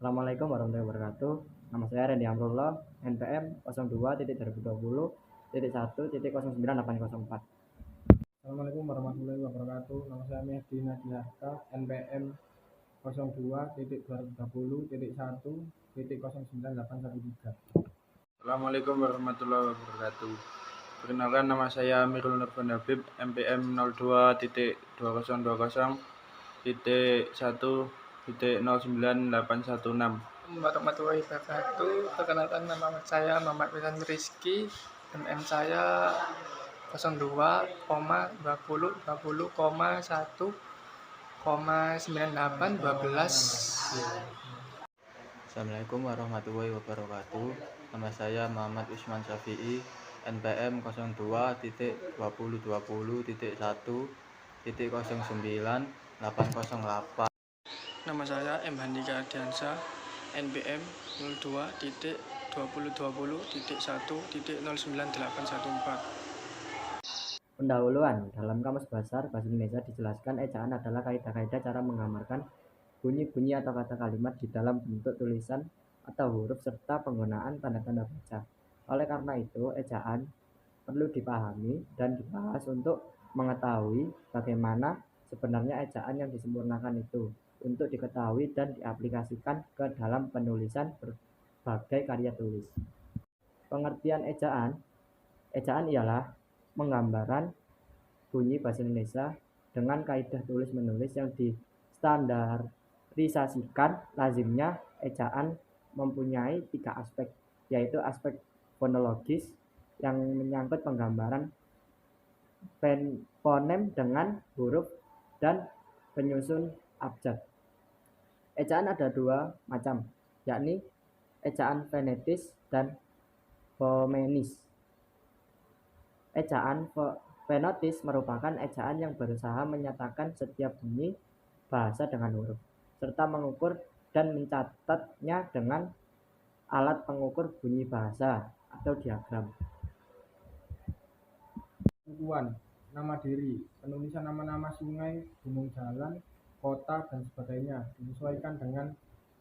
Assalamualaikum warahmatullahi wabarakatuh. Nama saya Randy Amrullah, NPM 02.2020.1.09.804. Assalamualaikum warahmatullahi wabarakatuh. Nama saya Mehdi Nadiharka, NPM 02.2020.1.09.813. Assalamualaikum warahmatullahi wabarakatuh. Perkenalkan, nama saya Amirul Nurban Habib, MPM 02.20.1.09.816. Warahmatullahi wabarakatuh. Perkenalkan, nama saya Muhammad Wisan Rizky, MM saya 02,20,20,1,9812. Assalamualaikum warahmatullahi wabarakatuh. Nama saya Muhammad Usman Syafi'i, NPM 02.20.1.09.808. Nama saya M. Handika Ardiansyah, NPM 02.2020.1.09.814. Pendahuluan. Dalam Kamus Besar Bahasa Indonesia dijelaskan ejaan adalah kaidah-kaidah cara menggambarkan bunyi-bunyi atau kata kalimat di dalam bentuk tulisan atau huruf serta penggunaan tanda-tanda baca. Oleh karena itu, ejaan perlu dipahami dan dibahas untuk mengetahui bagaimana sebenarnya ejaan yang disempurnakan itu untuk diketahui dan diaplikasikan ke dalam penulisan berbagai karya tulis. Pengertian ejaan. Ejaan ialah penggambaran bunyi bahasa Indonesia dengan kaidah tulis-menulis yang distandarisasikan. Lazimnya ejaan mempunyai 3 aspek, yaitu aspek fonologis yang menyangkut penggambaran fonem dengan huruf dan penyusun abjad. Ejaan ada 2 macam, yakni ejaan fonetis dan fonemis. Ejaan fonetis merupakan ejaan yang berusaha menyatakan setiap bunyi bahasa dengan huruf, serta mengukur dan mencatatnya dengan alat pengukur bunyi bahasa atau diagram. Sukuan, nama diri, penulisan nama-nama sungai, gunung, jalan, kota, dan sebagainya disesuaikan dengan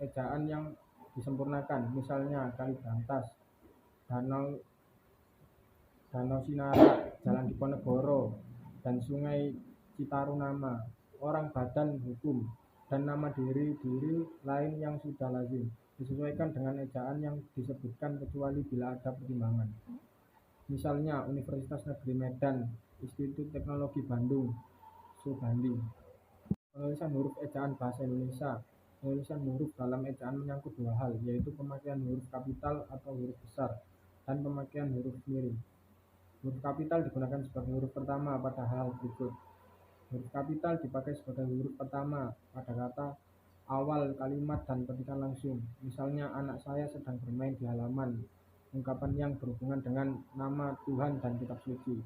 ejaan yang disempurnakan. Misalnya Kalibrantas, Danau Sinara, Jalan Diponegoro, dan Sungai Citarunama, orang, badan, hukum, dan nama diri lain yang sudah lazim disesuaikan dengan ejaan yang disebutkan kecuali bila ada pertimbangan. Misalnya Universitas Negeri Medan, Institut Teknologi Bandung, Subandi. Penulisan huruf ejaan bahasa Indonesia. Penulisan huruf dalam ejaan menyangkut 2 hal, yaitu pemakaian huruf kapital atau huruf besar dan pemakaian huruf miring. Huruf kapital digunakan sebagai huruf pertama pada hal berikut. Huruf kapital dipakai sebagai huruf pertama pada kata awal kalimat dan petikan langsung. Misalnya, anak saya sedang bermain di halaman. Ungkapan yang berhubungan dengan nama Tuhan dan kitab suci,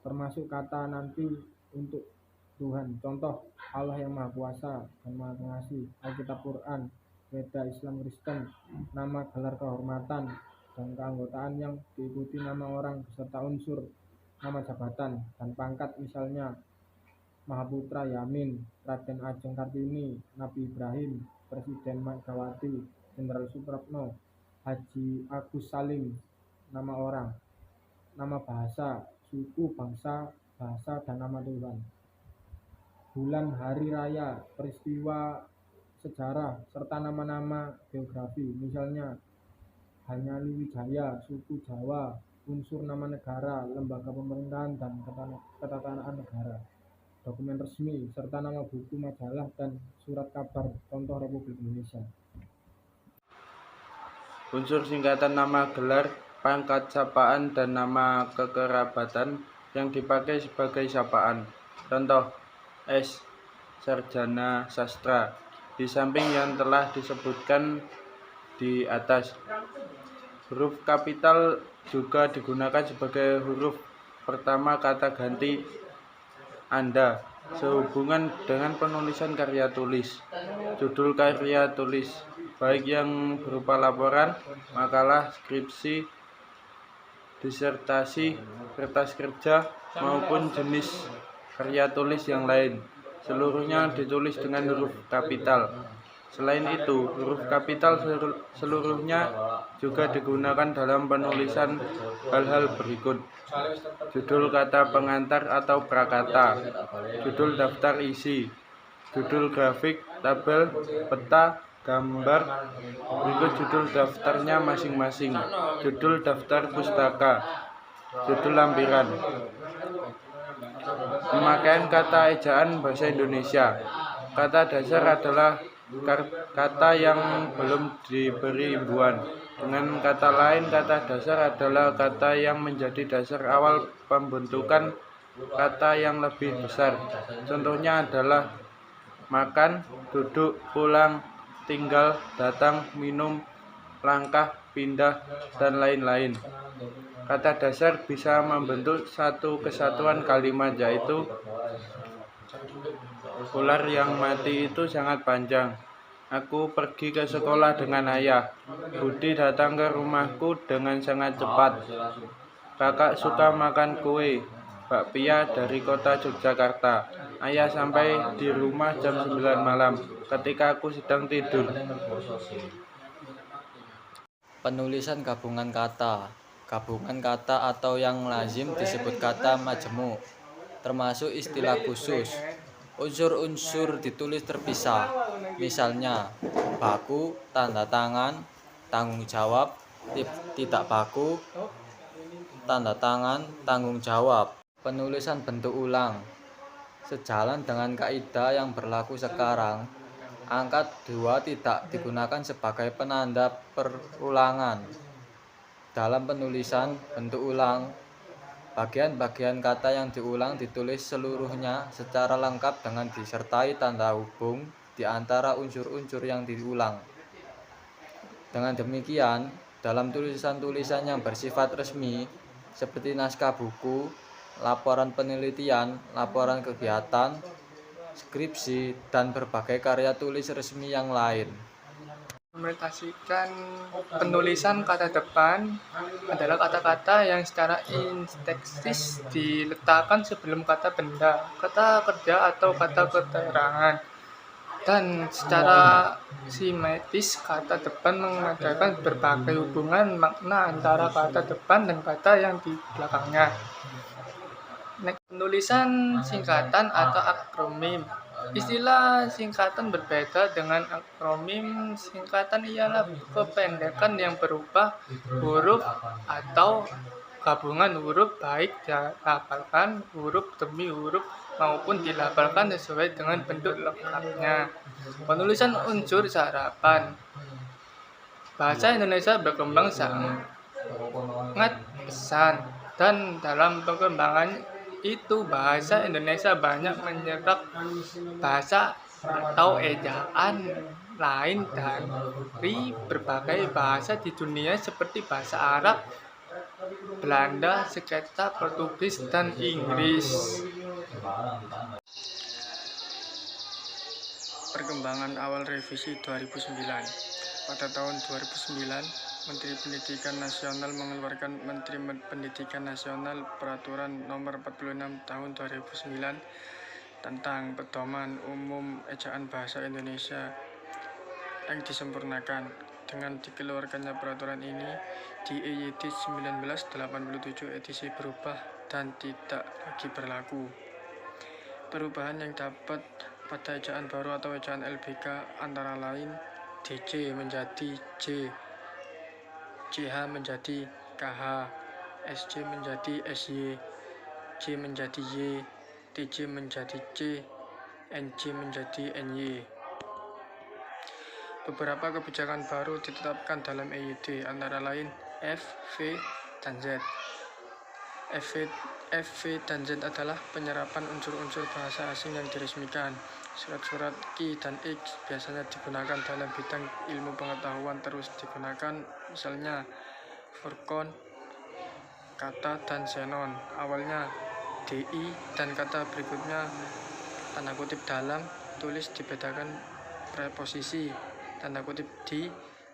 termasuk kata nanti untuk Tuhan. Contoh, Allah yang Maha Kuasa dan Maha Pengasih, Alkitab, Quran, Weda, Islam, Kristen, nama, gelar kehormatan dan keanggotaan yang diikuti nama orang beserta unsur nama jabatan dan pangkat, misalnya Mahaputra Yamin, Raden Ajeng Kartini, Nabi Ibrahim, Presiden Megawati, Jenderal Suprapno, Haji Agus Salim. Nama orang, nama bahasa, suku, bangsa, bahasa, dan nama Tuhan. Bulan, hari raya, peristiwa sejarah, serta nama-nama geografi, misalnya Hanyali Wijaya, suku Jawa, unsur nama negara, lembaga pemerintahan, dan ketatanegaraan negara, dokumen resmi, serta nama buku, majalah, dan surat kabar, contoh Republik Indonesia. Unsur singkatan nama, gelar, pangkat, sapaan, dan nama kekerabatan yang dipakai sebagai sapaan. Contoh, S. Sarjana Sastra, di samping yang telah disebutkan di atas. Huruf kapital juga digunakan sebagai huruf pertama kata ganti Anda sehubungan dengan penulisan karya tulis. Judul karya tulis, baik yang berupa laporan, makalah, skripsi, disertasi, kertas kerja, maupun jenis karya tulis yang lain, seluruhnya ditulis dengan huruf kapital. Selain itu, huruf kapital seluruhnya juga digunakan dalam penulisan hal-hal berikut: judul kata pengantar atau prakata, judul daftar isi, judul grafik, tabel, peta, gambar, berikut judul daftarnya masing-masing, judul daftar pustaka, judul lampiran. Pemakaian kata ejaan bahasa Indonesia. Kata dasar adalah kata yang belum diberi imbuhan. Dengan kata lain, kata dasar adalah kata yang menjadi dasar awal pembentukan kata yang lebih besar. Contohnya adalah makan, duduk, pulang, tinggal, datang, minum, langkah, pindah, dan lain-lain. Kata dasar bisa membentuk satu kesatuan kalimat, yaitu ular yang mati itu sangat panjang. Aku pergi ke sekolah dengan ayah. Budi datang ke rumahku dengan sangat cepat. Kakak suka makan kue bakpia dari kota Yogyakarta. Ayah sampai di rumah jam 9 malam ketika aku sedang tidur. Penulisan gabungan kata. Gabungan kata atau yang lazim disebut kata majemuk, termasuk istilah khusus. Unsur-unsur ditulis terpisah. Misalnya, baku, tanda tangan, tanggung jawab, tidak baku, tanda tangan, tanggung jawab. Penulisan bentuk ulang. Sejalan dengan kaidah yang berlaku sekarang, angka 2 tidak digunakan sebagai penanda perulangan. Dalam penulisan bentuk ulang, bagian-bagian kata yang diulang ditulis seluruhnya secara lengkap dengan disertai tanda hubung di antara unsur-unsur yang diulang. Dengan demikian, dalam tulisan-tulisan yang bersifat resmi, seperti naskah buku, laporan penelitian, laporan kegiatan, skripsi, dan berbagai karya tulis resmi yang lain. Implementasikan penulisan kata depan adalah kata-kata yang secara sintaksis diletakkan sebelum kata benda, kata kerja atau kata keterangan. Dan secara simetris, kata depan mengadakan berbagai hubungan makna antara kata depan dan kata yang di belakangnya. Penulisan singkatan atau akronim. Istilah singkatan berbeda dengan akronim. Singkatan ialah kependekan yang berupa huruf atau gabungan huruf, baik dilafalkan huruf demi huruf maupun dilafalkan sesuai dengan bentuk lengkapnya. Penulisan unsur sarapan. Bahasa Indonesia berkembang sangat pesat, dan dalam perkembangan itu bahasa Indonesia banyak menyerap bahasa atau ejaan lain dari berbagai bahasa di dunia seperti bahasa Arab, Belanda, Sekitar, Portugis, dan Inggris. Perkembangan awal revisi 2009. Pada tahun 2009, Menteri Pendidikan Nasional mengeluarkan Menteri Pendidikan Nasional Peraturan Nomor 46 Tahun 2009 tentang Pedoman Umum Ejaan Bahasa Indonesia yang disempurnakan. Dengan dikeluarkannya peraturan ini, di EYD 1987 edisi berubah dan tidak lagi berlaku. Perubahan yang dapat pada ejaan baru atau ejaan LBK antara lain DC menjadi J, CH menjadi KH, SC menjadi SY, J menjadi Y, TJ menjadi C, NJ menjadi NY. Beberapa kebijakan baru ditetapkan dalam EYD, antara lain F, V, dan Z. F, V, dan Z adalah penyerapan unsur-unsur bahasa asing yang diresmikan. Surat-surat Q dan X biasanya digunakan dalam bidang ilmu pengetahuan terus digunakan, misalnya Furqan, kata, dan Xenon. Awalnya DI dan kata berikutnya tanda kutip dalam tulis dibedakan preposisi, tanda kutip di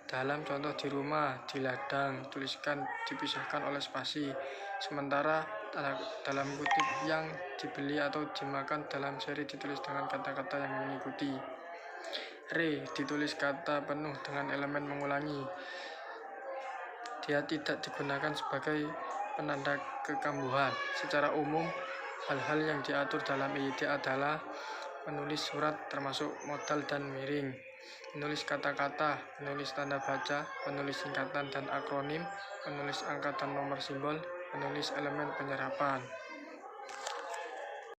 dalam, contoh di rumah, di ladang, tuliskan dipisahkan oleh spasi. Sementara dalam kutip yang dibeli atau dimakan dalam seri ditulis dengan kata-kata yang mengikuti. Re, ditulis kata penuh dengan elemen mengulangi. Dia tidak digunakan sebagai penanda kekambuhan. Secara umum, hal-hal yang diatur dalam IID adalah menulis surat termasuk modal dan miring, menulis kata-kata, menulis tanda baca, menulis singkatan dan akronim, menulis angka dan nomor simbol, menulis elemen penyerapan.